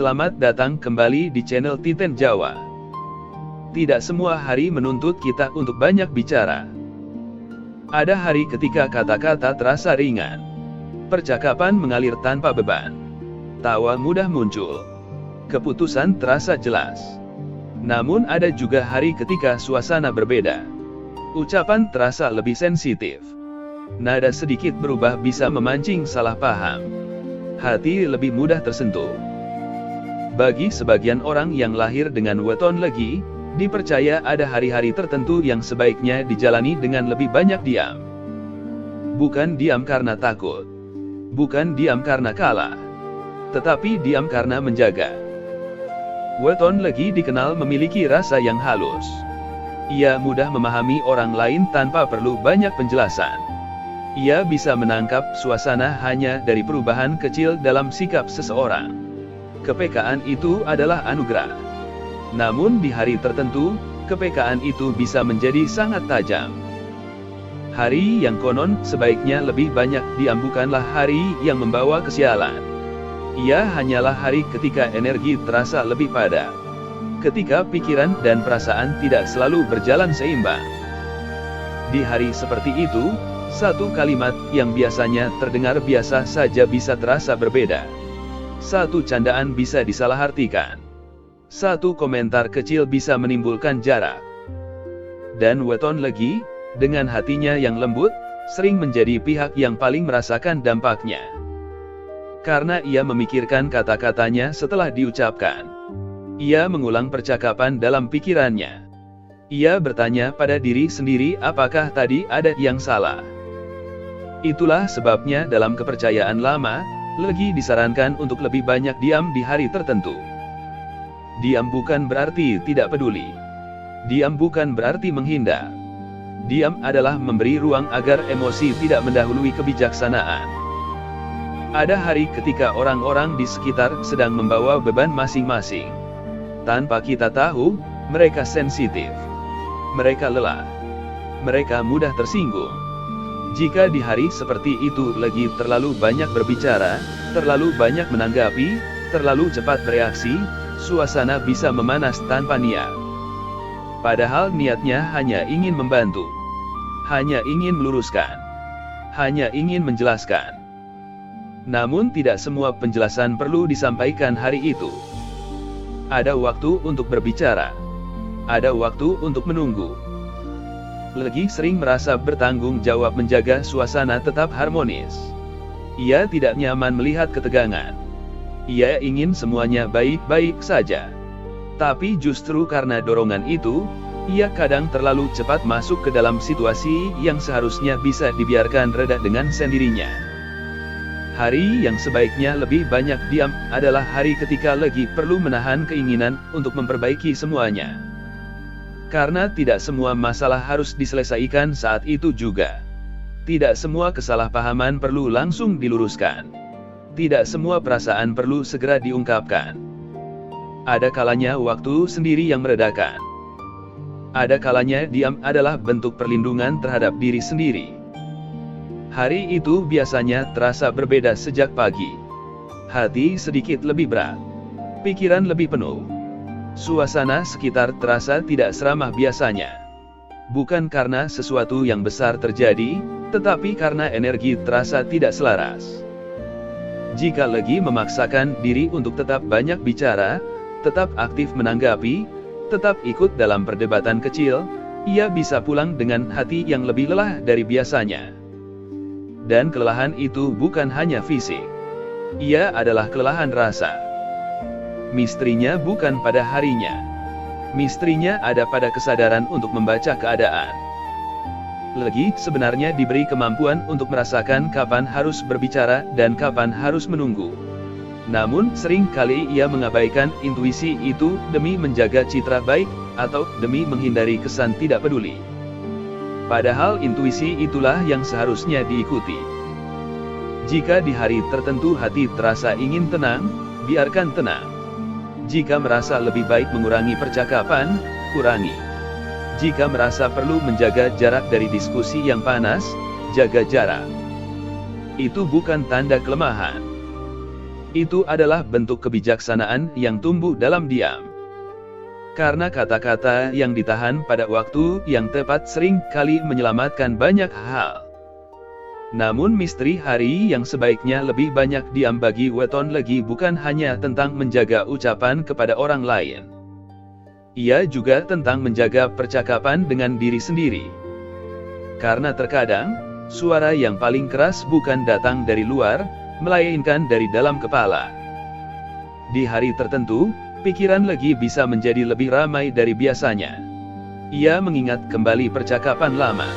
Selamat datang kembali di channel Titen Jawa. Tidak semua hari menuntut kita untuk banyak bicara. Ada hari ketika kata-kata terasa ringan. Percakapan mengalir tanpa beban. Tawa mudah muncul. Keputusan terasa jelas. Namun ada juga hari ketika suasana berbeda. Ucapan terasa lebih sensitif. Nada sedikit berubah bisa memancing salah paham. Hati lebih mudah tersentuh. Bagi sebagian orang yang lahir dengan weton legi, dipercaya ada hari-hari tertentu yang sebaiknya dijalani dengan lebih banyak diam. Bukan diam karena takut. Bukan diam karena kalah. Tetapi diam karena menjaga. Weton legi dikenal memiliki rasa yang halus. Ia mudah memahami orang lain tanpa perlu banyak penjelasan. Ia bisa menangkap suasana hanya dari perubahan kecil dalam sikap seseorang. Kepekaan itu adalah anugerah. Namun di hari tertentu, kepekaan itu bisa menjadi sangat tajam. Hari yang konon sebaiknya lebih banyak diam bukanlah hari yang membawa kesialan. Ia hanyalah hari ketika energi terasa lebih padat. Ketika pikiran dan perasaan tidak selalu berjalan seimbang. Di hari seperti itu, satu kalimat yang biasanya terdengar biasa saja bisa terasa berbeda. Satu candaan bisa disalahartikan. Satu komentar kecil bisa menimbulkan jarak. Dan weton legi, dengan hatinya yang lembut, sering menjadi pihak yang paling merasakan dampaknya. Karena ia memikirkan kata-katanya setelah diucapkan. Ia mengulang percakapan dalam pikirannya. Ia bertanya pada diri sendiri apakah tadi ada yang salah. Itulah sebabnya dalam kepercayaan lama, legi disarankan untuk lebih banyak diam di hari tertentu. Diam bukan berarti tidak peduli. Diam bukan berarti menghindar. Diam adalah memberi ruang agar emosi tidak mendahului kebijaksanaan. Ada hari ketika orang-orang di sekitar sedang membawa beban masing-masing. Tanpa kita tahu, mereka sensitif. Mereka lelah. Mereka mudah tersinggung. Jika di hari seperti itu lagi terlalu banyak berbicara, terlalu banyak menanggapi, terlalu cepat bereaksi, suasana bisa memanas tanpa niat. Padahal niatnya hanya ingin membantu. Hanya ingin meluruskan. Hanya ingin menjelaskan. Namun tidak semua penjelasan perlu disampaikan hari itu. Ada waktu untuk berbicara. Ada waktu untuk menunggu. Legi sering merasa bertanggung jawab menjaga suasana tetap harmonis. Ia tidak nyaman melihat ketegangan. Ia ingin semuanya baik-baik saja. Tapi justru karena dorongan itu, ia kadang terlalu cepat masuk ke dalam situasi yang seharusnya bisa dibiarkan reda dengan sendirinya. Hari yang sebaiknya lebih banyak diam adalah hari ketika legi perlu menahan keinginan untuk memperbaiki semuanya. Karena tidak semua masalah harus diselesaikan saat itu juga. Tidak semua kesalahpahaman perlu langsung diluruskan. Tidak semua perasaan perlu segera diungkapkan. Ada kalanya waktu sendiri yang meredakan. Ada kalanya diam adalah bentuk perlindungan terhadap diri sendiri. Hari itu biasanya terasa berbeda sejak pagi. Hati sedikit lebih berat. Pikiran lebih penuh. Suasana sekitar terasa tidak seramah biasanya. Bukan karena sesuatu yang besar terjadi, tetapi karena energi terasa tidak selaras. Jika legi memaksakan diri untuk tetap banyak bicara, tetap aktif menanggapi, tetap ikut dalam perdebatan kecil, ia bisa pulang dengan hati yang lebih lelah dari biasanya. Dan kelelahan itu bukan hanya fisik. Ia adalah kelelahan rasa. Misterinya bukan pada harinya. Misterinya ada pada kesadaran untuk membaca keadaan. Legi sebenarnya diberi kemampuan untuk merasakan kapan harus berbicara dan kapan harus menunggu. Namun sering kali ia mengabaikan intuisi itu demi menjaga citra baik, atau demi menghindari kesan tidak peduli. Padahal intuisi itulah yang seharusnya diikuti. Jika di hari tertentu hati terasa ingin tenang, biarkan tenang. Jika merasa lebih baik mengurangi percakapan, kurangi. Jika merasa perlu menjaga jarak dari diskusi yang panas, jaga jarak. Itu bukan tanda kelemahan. Itu adalah bentuk kebijaksanaan yang tumbuh dalam diam. Karena kata-kata yang ditahan pada waktu yang tepat sering kali menyelamatkan banyak hal. Namun misteri hari yang sebaiknya lebih banyak diam bagi Weton Legi bukan hanya tentang menjaga ucapan kepada orang lain. Ia juga tentang menjaga percakapan dengan diri sendiri. Karena terkadang, suara yang paling keras bukan datang dari luar, melainkan dari dalam kepala. Di hari tertentu, pikiran Legi bisa menjadi lebih ramai dari biasanya. Ia mengingat kembali percakapan lama.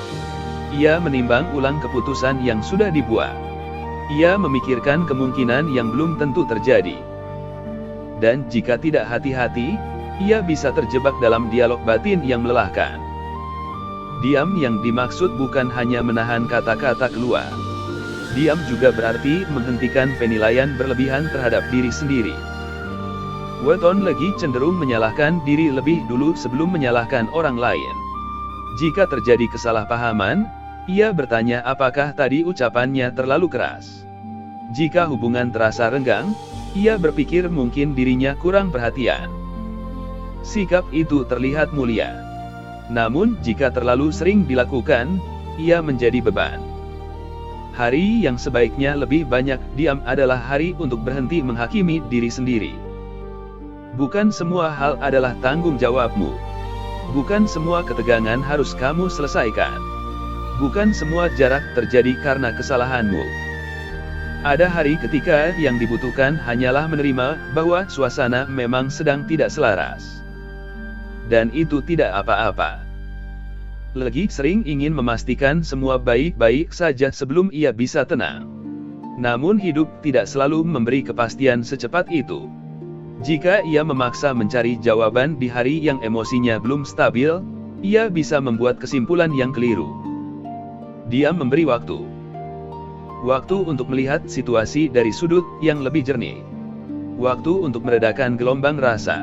Ia menimbang ulang keputusan yang sudah dibuat. Ia memikirkan kemungkinan yang belum tentu terjadi. Dan jika tidak hati-hati, ia bisa terjebak dalam dialog batin yang melelahkan. Diam yang dimaksud bukan hanya menahan kata-kata keluar. Diam juga berarti menghentikan penilaian berlebihan terhadap diri sendiri. Weton Legi cenderung menyalahkan diri lebih dulu sebelum menyalahkan orang lain. Jika terjadi kesalahpahaman, ia bertanya apakah tadi ucapannya terlalu keras. Jika hubungan terasa renggang, ia berpikir mungkin dirinya kurang perhatian. Sikap itu terlihat mulia. Namun jika terlalu sering dilakukan, ia menjadi beban. Hari yang sebaiknya lebih banyak diam adalah hari untuk berhenti menghakimi diri sendiri. Bukan semua hal adalah tanggung jawabmu. Bukan semua ketegangan harus kamu selesaikan. Bukan semua jarak terjadi karena kesalahanmu. Ada hari ketika yang dibutuhkan hanyalah menerima bahwa suasana memang sedang tidak selaras. Dan itu tidak apa-apa. Legi sering ingin memastikan semua baik-baik saja sebelum ia bisa tenang. Namun hidup tidak selalu memberi kepastian secepat itu. Jika ia memaksa mencari jawaban di hari yang emosinya belum stabil, ia bisa membuat kesimpulan yang keliru. Dia memberi waktu. Waktu untuk melihat situasi dari sudut yang lebih jernih. Waktu untuk meredakan gelombang rasa.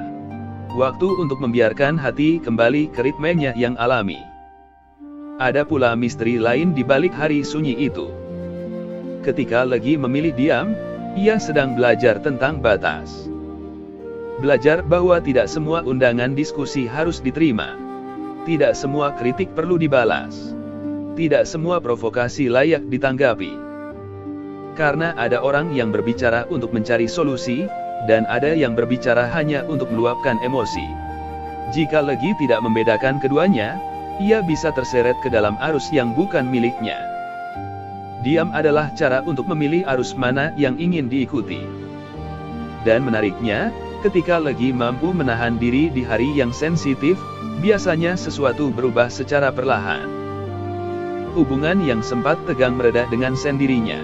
Waktu untuk membiarkan hati kembali ke ritmenya yang alami. Ada pula misteri lain di balik hari sunyi itu. Ketika Legi memilih diam, ia sedang belajar tentang batas. Belajar bahwa tidak semua undangan diskusi harus diterima. Tidak semua kritik perlu dibalas. Tidak semua provokasi layak ditanggapi. Karena ada orang yang berbicara untuk mencari solusi, dan ada yang berbicara hanya untuk meluapkan emosi. Jika Legi tidak membedakan keduanya, ia bisa terseret ke dalam arus yang bukan miliknya. Diam adalah cara untuk memilih arus mana yang ingin diikuti. Dan menariknya, ketika Legi mampu menahan diri di hari yang sensitif, biasanya sesuatu berubah secara perlahan. Hubungan yang sempat tegang mereda dengan sendirinya.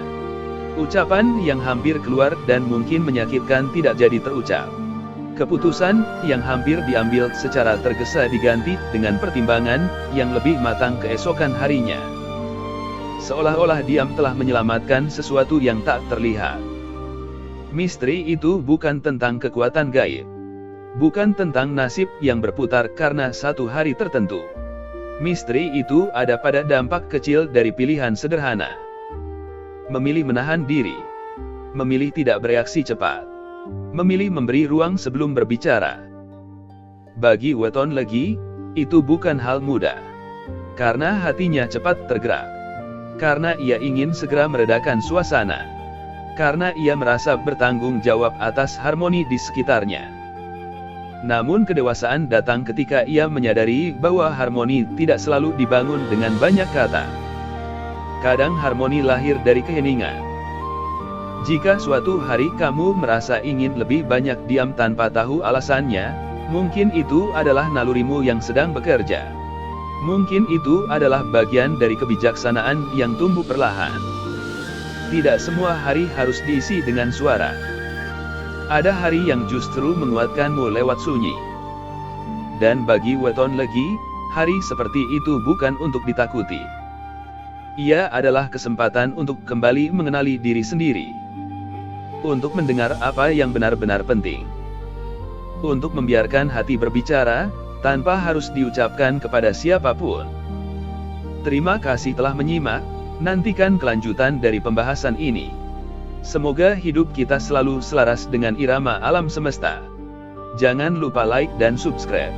Ucapan yang hampir keluar dan mungkin menyakitkan tidak jadi terucap. Keputusan yang hampir diambil secara tergesa diganti dengan pertimbangan yang lebih matang keesokan harinya. Seolah-olah diam telah menyelamatkan sesuatu yang tak terlihat. Misteri itu bukan tentang kekuatan gaib. Bukan tentang nasib yang berputar karena satu hari tertentu. Misteri itu ada pada dampak kecil dari pilihan sederhana. Memilih menahan diri. Memilih tidak bereaksi cepat. Memilih memberi ruang sebelum berbicara. Bagi Weton Legi, itu bukan hal mudah. Karena hatinya cepat tergerak. Karena ia ingin segera meredakan suasana. Karena ia merasa bertanggung jawab atas harmoni di sekitarnya. Namun kedewasaan datang ketika ia menyadari bahwa harmoni tidak selalu dibangun dengan banyak kata. Kadang harmoni lahir dari keheningan. Jika suatu hari kamu merasa ingin lebih banyak diam tanpa tahu alasannya, mungkin itu adalah nalurimu yang sedang bekerja. Mungkin itu adalah bagian dari kebijaksanaan yang tumbuh perlahan. Tidak semua hari harus diisi dengan suara. Ada hari yang justru menguatkanmu lewat sunyi. Dan bagi Weton Legi, hari seperti itu bukan untuk ditakuti. Ia adalah kesempatan untuk kembali mengenali diri sendiri. Untuk mendengar apa yang benar-benar penting. Untuk membiarkan hati berbicara, tanpa harus diucapkan kepada siapapun. Terima kasih telah menyimak, nantikan kelanjutan dari pembahasan ini. Semoga hidup kita selalu selaras dengan irama alam semesta. Jangan lupa like dan subscribe.